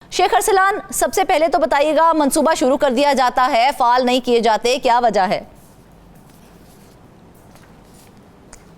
शेख अरसलान, सबसे पहले तो बताइएगा, मंसूबा शुरू कर दिया जाता है, फाल नहीं किए जाते, क्या वजह है?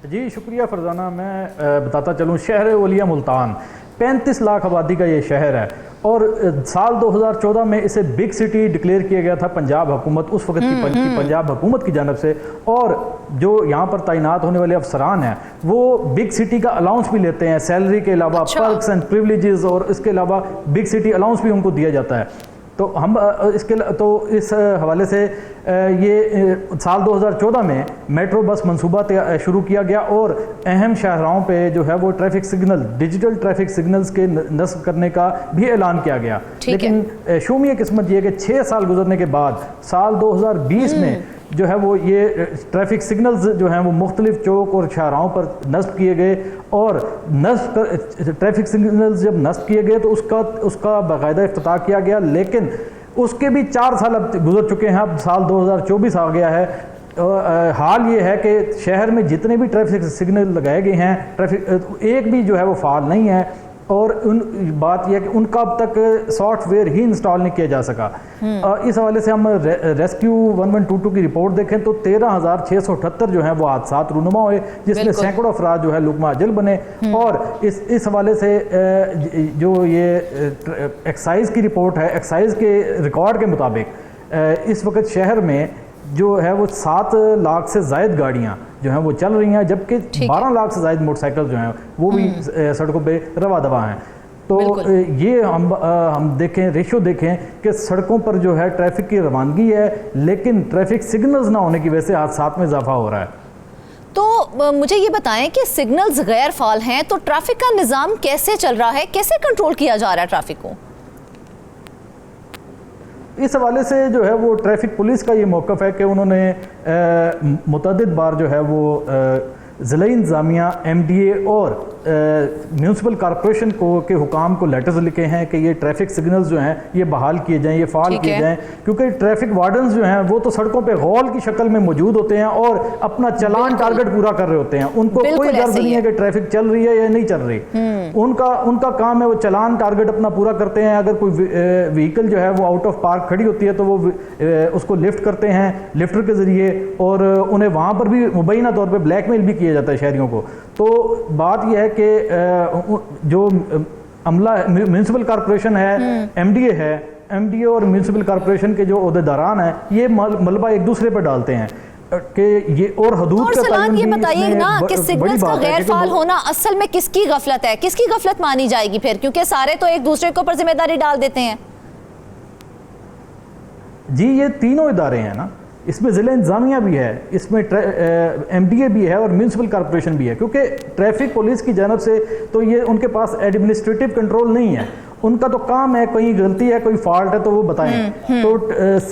जी शुक्रिया फरजाना। मैं बताता चलूँ, शहर वलिया मुल्तान 35 लाख आबादी का ये शहर है और साल 2014 में इसे बिग सिटी डिक्लेयर किया गया था पंजाब हुकूमत, उस वक्त की पंजाब हुकूमत की जानब से। और जो यहाँ पर तैनात होने वाले अफसरान हैं वो बिग सिटी का अलाउंस भी लेते हैं, सैलरी के अलावा पर्क्स एंड प्रिविलेजेस, और इसके अलावा बिग सिटी अलाउंस भी उनको दिया जाता है। तो हम इस हवाले से ये साल 2014 में मेट्रो बस मंसूबा शुरू किया गया और अहम शाहराहों पे जो है वो traffic signal, digital traffic signals के नस्ब करने का भी ऐलान किया गया। लेकिन शूमिया किस्मत ये कि 6 साल गुजरने के बाद साल 2020 में जो है वो ये ट्रैफिक सिग्नल्स जो हैं वो मुख्तलिफ चौक और शाहराहों पर नस्ब किए गए। और ट्रैफिक सिग्नल्स जब नस्ब किए गए तो उसका बाकायदा इफ्तिताह किया गया, लेकिन उसके भी 4 साल अब गुजर चुके हैं। अब साल 2024 आ गया है। हाल ये है कि शहर में जितने भी ट्रैफिक सिग्नल लगाए गए हैं, ट्रैफिक एक भी जो है वो फाल नहीं है। और बात यह है कि उनका अब तक सॉफ्टवेयर ही इंस्टॉल नहीं किया जा सका। इस हवाले से हम रेस्क्यू 1122 की रिपोर्ट देखें तो 13,678 जो हैं वो हादसा रूनुमा हुए, जिसमें सैकड़ों अफराद जो है लुकमा अजल बने। और इस हवाले से जो ये एक्साइज की रिपोर्ट है, एक्साइज के रिकॉर्ड के मुताबिक इस वक्त शहर में जो है वो 7 लाख से ज़ायद गाड़ियाँ जो हैं वो चल रही हैं, जबकि 12 लाख से ज़ायद मोटरसाइकिल जो हैं वो भी सड़कों पे रवा दवा हैं। तो ये हम देखें, रेशो देखें कि सड़कों पर जो है ट्रैफिक की रवानगी है, लेकिन ट्रैफिक सिग्नल्स ना होने की वजह से हादसात में इजाफा हो रहा है। तो मुझे ये बताएं कि सिग्नल्स गैर फाल हैं तो ट्रैफिक का निज़ाम कैसे चल रहा है, कैसे कंट्रोल किया जा रहा है ट्रैफिक को? इस हवाले से जो है वो ट्रैफिक पुलिस का ये मौक़िफ़ है कि उन्होंने मुतअद्दिद बार जो है वो ज़िला इंतज़ामिया, MDA और म्यूनसिपल कॉरपोरेशन के हुकाम को लेटर्स लिखे हैं कि ये ट्रैफिक सिग्नल्स जो हैं ये बहाल किए जाएं, ये फाल किए जाएं, क्योंकि ट्रैफिक वार्डन्स जो हैं वो तो सड़कों पे गौल की शक्ल में मौजूद होते हैं और अपना चलान टारगेट पूरा कर रहे होते हैं। उनको कोई गर्ज नहीं है कि ट्रैफिक चल रही है या नहीं चल रही। उनका काम है वो चलान टारगेट अपना पूरा करते हैं। अगर कोई व्हीकल जो है वो आउट ऑफ पार्क खड़ी होती है तो वो उसको लिफ्ट करते हैं लिफ्टर के ज़रिए, और उन्हें वहाँ पर भी मुबैना तौर पर ब्लैकमेल भी किया जाता है शहरियों को। तो बात यह है कि जो अमला म्यूनसिपल कॉरपोरेशन है, MDA है, MDA और म्यूनसिपल कॉरपोरेशन के जो ओहदेदारान हैं ये मलबा एक दूसरे पर डालते हैं कि ये और हदूद का तयन ये बताइए ना कि सिग्नल्स का गैर फाल होना असल में किसकी गफलत है, किसकी गफलत मानी जाएगी फिर, क्योंकि सारे तो एक दूसरे के ऊपर जिम्मेदारी डाल देते हैं। जी ये तीनों इदारे हैं ना, इसमें ज़िला इंतज़ामिया भी है, इसमें MDA भी है और म्यूनसिपल कॉरपोरेशन भी है। क्योंकि ट्रैफिक पुलिस की जानब से तो ये उनके पास एडमिनिस्ट्रेटिव कंट्रोल नहीं है, उनका तो काम है कहीं गलती है, कोई फॉल्ट है तो वो बताएं। तो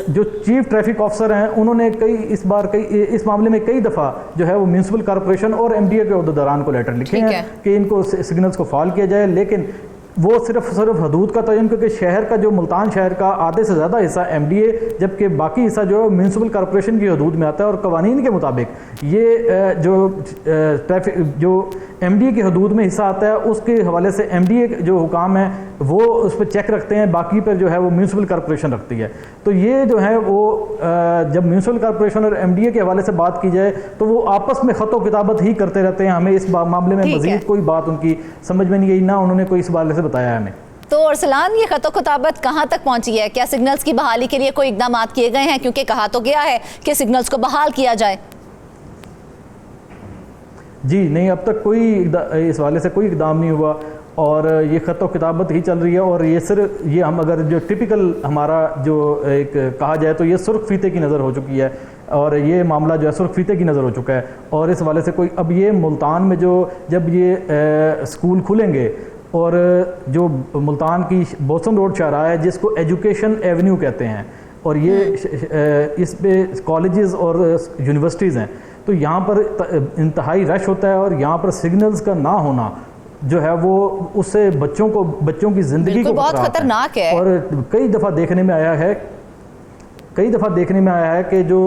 जो चीफ ट्रैफिक ऑफिसर हैं उन्होंने इस मामले में कई दफ़ा जो है वो म्यूनसिपल कॉरपोरेशन और MDA के ओहदेदारान को लेटर लिखे हैं कि इनको सिग्नल्स को फाल किया जाए, लेकिन वो सिर्फ हदूद का तयन, क्योंकि शहर का जो मुल्तान शहर का आधे से ज़्यादा हिस्सा MDA, जबकि बाकी हिस्सा जो है म्यूनसिपल कॉरपोरेशन की हदूद में आता है। और कवानीन के मुताबिक ये जो ट्रैफिक जो MDA की हदूद में हिस्सा आता है उसके हवाले से MDA जो हुकाम है वो उस पर चेक रखते हैं, बाकी पर जो है वो म्यूनसिपल कॉरपोरेशन रखती है। तो ये जो है वो जब म्यूनसिपल कॉरपोरेशन और MDA के हवाले से बात की जाए तो वो आपस में ख़तो किताबत ही करते रहते हैं। हमें इस मामले में मज़ीद कोई बात उनकी समझ में नहीं आई, ना उन्होंने कोई इस हवाले से बताया हमें। तो अरसलान, ये खतो खिताबत कहाँ तक पहुंची है? क्या सिग्नल्स की बहाली के लिए कोई इकदाम किए गए हैं? क्योंकि कहा तो गया है कि सिग्नल्स को बहाल किया जाए। जी नहीं, अब तक कोई इस हवाले से कोई इकदाम नहीं हुआ और ये ख़तो किताबत ही चल रही है। और ये सिर्फ ये हम अगर जो टिपिकल हमारा जो एक कहा जाए तो ये सुर्ख फीते की नज़र हो चुकी है और ये मामला जो है सुर्ख फीते की नज़र हो चुका है। और इस हवाले से कोई अब ये मुल्तान में जब ये स्कूल खुलेंगे और जो मुल्तान की बोसम रोड शाहराह है जिसको एजुकेशन एवेन्यू कहते हैं, और ये इस पे कॉलेजेस और यूनिवर्सिटीज़ हैं, तो यहाँ पर इंतहाई रश होता है और यहाँ पर सिग्नल्स का ना होना जो है वो उससे बच्चों की ज़िंदगी को बहुत खतरनाक है। और कई दफ़ा देखने में आया है कई दफ़ा देखने में आया है कि जो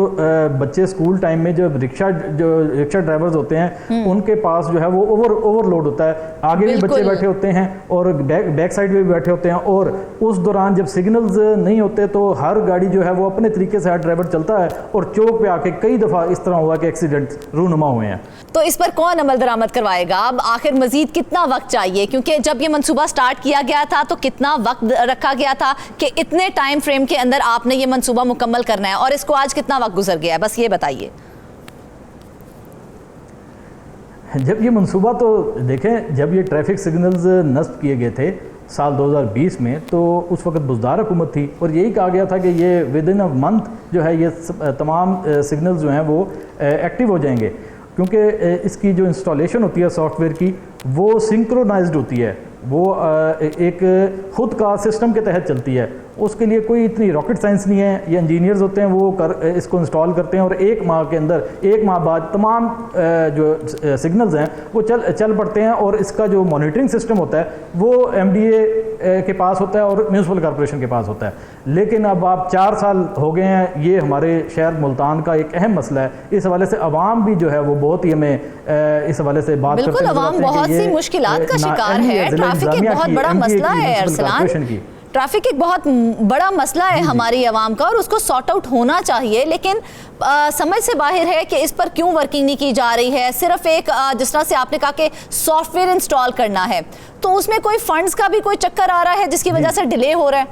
बच्चे स्कूल टाइम में जो रिक्शा ड्राइवर्स होते हैं उनके पास जो है वो ओवरलोड होता है, आगे भी बच्चे बैठे होते हैं और बैक साइड में भी बैठे होते हैं, और उस दौरान जब सिग्नल्स नहीं होते तो हर गाड़ी जो है वो अपने तरीके से हर ड्राइवर चलता है और चौक पे आके कई दफ़ा इस तरह हुआ कि एक्सीडेंट रूनुमा हुए हैं। तो इस पर कौन अमल दरामद करवाएगा? अब आखिर मजीद कितना वक्त चाहिए, क्योंकि जब ये मंसूबा स्टार्ट किया गया था तो कितना वक्त रखा गया था कि इतने टाइम फ्रेम के अंदर आपने ये मंसूबा मुकम्मल करना है, और इसको आज कितना वक्त गुजर गया है, बस ये बताइए। जब ये मंसूबा, तो देखें, जब ये ट्रैफिक सिग्नल्स नस्ब किए गए थे साल 2020 में, तो उस वक्त बुज़दार हुकूमत थी और यही कहा गया था कि ये विद इन अ मंथ जो है ये तमाम सिग्नल्स जो हैं वो एक्टिव हो जाएंगे, क्योंकि इसकी जो इंस्टॉलेशन होती है सॉफ्टवेयर की वो सिंक्रोनाइज्ड होती है, वो एक खुद का सिस्टम के तहत चलती है। उसके लिए कोई इतनी रॉकेट साइंस नहीं है, ये इंजीनियर्स होते हैं वो इसको इंस्टॉल करते हैं और एक माह के अंदर, एक माह बाद तमाम जो सिग्नल्स हैं वो चल पड़ते हैं, और इसका जो मॉनिटरिंग सिस्टम होता है वो MDA के पास होता है और म्यूनसिपल कॉर्पोरेशन के पास होता है। लेकिन अब आप 4 साल हो गए हैं, ये हमारे शहर मुल्तान का एक अहम मसला है। इस हवाले से अवाम भी जो है वो बहुत ही हमें इस हवाले से बात करते हैं। अवाम बहुत सी मुश्किलात का शिकार है, ट्रैफिक एक बहुत बड़ा मसला है अरसलान, ट्रैफिक एक बहुत बड़ा मसला है हमारी आवाम का और उसको सॉर्ट आउट होना चाहिए, लेकिन समझ से बाहर है कि इस पर क्यों वर्किंग नहीं की जा रही है। सिर्फ एक जिस तरह से आपने कहा कि सॉफ्टवेयर इंस्टॉल करना है, तो उसमें कोई फंड्स का भी कोई चक्कर आ रहा है जिसकी वजह से डिले हो रहा है?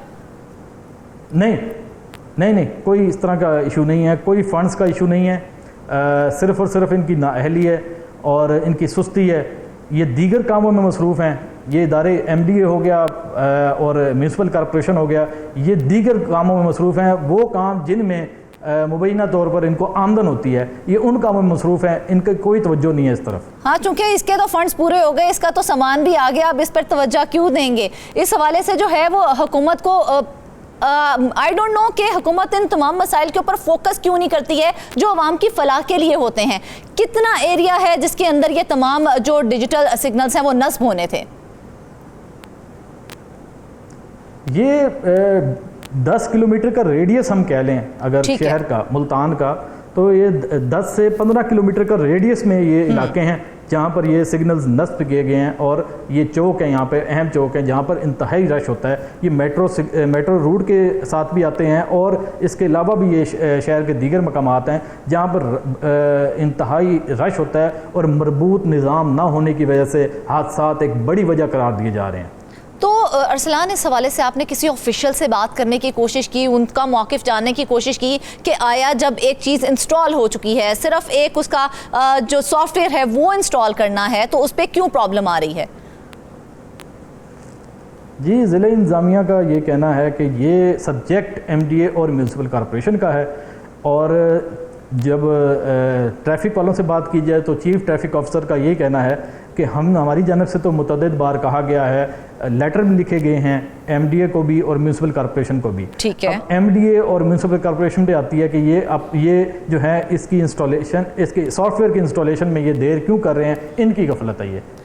नहीं, कोई इस तरह का इशू नहीं है, कोई फंड्स का इशू नहीं है, सिर्फ और सिर्फ इनकी नाअहली है और इनकी सुस्ती है। ये दीगर कामों में मसरूफ़ हैं, ये इदारे MDA हो गया और म्यूनसिपल कॉर्पोरेशन हो गया, ये दीगर कामों में मसरूफ़ हैं। वो काम जिनमें मुबैना तौर पर इनको आमदन होती है, ये उन कामों में मसरूफ़ हैं, इनका कोई तवज्जो नहीं है इस तरफ। हाँ, चूंकि इसके तो फंड्स पूरे हो गए, इसका तो सामान भी आ गया, अब इस पर तवज्जो क्यों देंगे? इस हवाले से जो है वो हुकूमत को आई डोंट नो कि हुकूमत इन तमाम मसाइल के ऊपर फोकस क्यों नहीं करती है जो आवाम की फलाह के लिए होते हैं। कितना एरिया है जिसके अंदर ये तमाम जो डिजिटल सिग्नल्स हैं वो नस्ब होने थे? ये 10 किलोमीटर का रेडियस हम कह लें अगर शहर का, मुल्तान का, तो ये 10 से 15 किलोमीटर का रेडियस में ये इलाके हैं जहाँ पर ये सिग्नल्स नस्ब किए गए हैं, और ये चौक हैं, यहाँ पे अहम चौक हैं जहाँ पर इंतहाई रश होता है। ये मेट्रो रूट के साथ भी आते हैं और इसके अलावा भी ये शहर के दीगर मकामात हैं जहाँ पर इंतहाई रश होता है, और मरबूत निज़ाम ना होने की वजह से हादसात एक बड़ी वजह करार दिए जा रहे हैं। तो अरसलान, इस हवाले से आपने किसी ऑफिशियल से बात करने की कोशिश की, उनका मौक़िफ़ जानने की कोशिश की कि आया जब एक चीज़ इंस्टॉल हो चुकी है, सिर्फ एक उसका जो सॉफ्टवेयर है वो इंस्टॉल करना है, तो उस पर क्यों प्रॉब्लम आ रही है? जी, ज़िला इंतज़ामिया का ये कहना है कि ये सब्जेक्ट MDA और म्यूनसिपल कॉर्पोरेशन का है, और जब ट्रैफिक वालों से बात की जाए तो चीफ ट्रैफिक ऑफिसर का ये कहना है कि हमारी जानब से तो मुतअद्दिद बार कहा गया है, लेटर भी लिखे गए हैं MDA को भी और म्यूनसिपल कॉर्पोरेशन को भी। ठीक है, MDA और म्यूनसिपल कॉर्पोरेशन पे आती है कि ये जो है इसकी इंस्टॉलेशन, इसके सॉफ्टवेयर की इंस्टॉलेशन में ये देर क्यों कर रहे हैं, इनकी गफलत है ये।